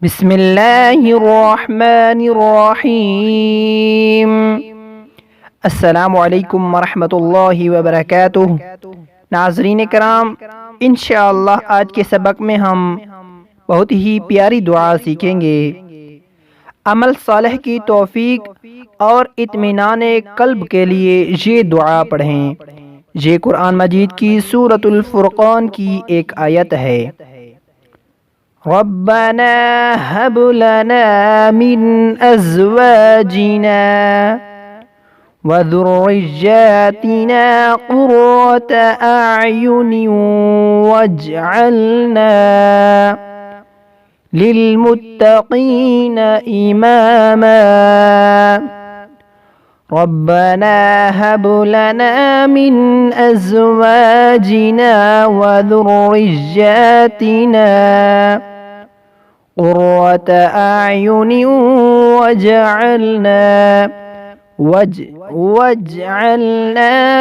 बिस्मिल्लाहिर्रहमानिर्रहीम। अस्सलामुअलैकुम वरहमतुल्लाहि वबरकातुह। नाज़रीन कराम, इंशाअल्लाह आज के सबक में हम बहुत ही प्यारी दुआ सीखेंगे। अमल सालेह की तौफीक और इत्मीनान कल्ब के लिए ये दुआ पढ़ें। ये कुरान मजीद की सूरतुल फुरक़ान की एक आयत है। रब्बना हब लना मिन अज़वाजिना व ज़ुर्रिय्यातिना क़ुर्रत अअयुन वजअलना लिलमुत्तक़ीना इमामा। रब्बना हब लना मिन अज़वाजिना व ज़ुर्रिय्यातिना क़ुर्रत अअयुन वजअलना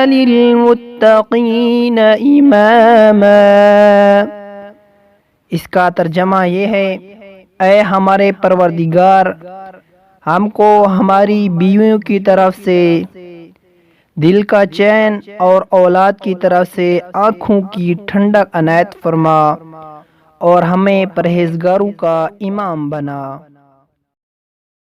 लिलमुत्तक़ीना इमामा। इसका तर्जमा ये है, ऐ हमारे परवरदिगार, हमको हमारी बीवियों की तरफ से दिल का चैन और औलाद की तरफ से आँखों की ठंडक अनायत फरमा और हमें परहेजगारों का इमाम बना।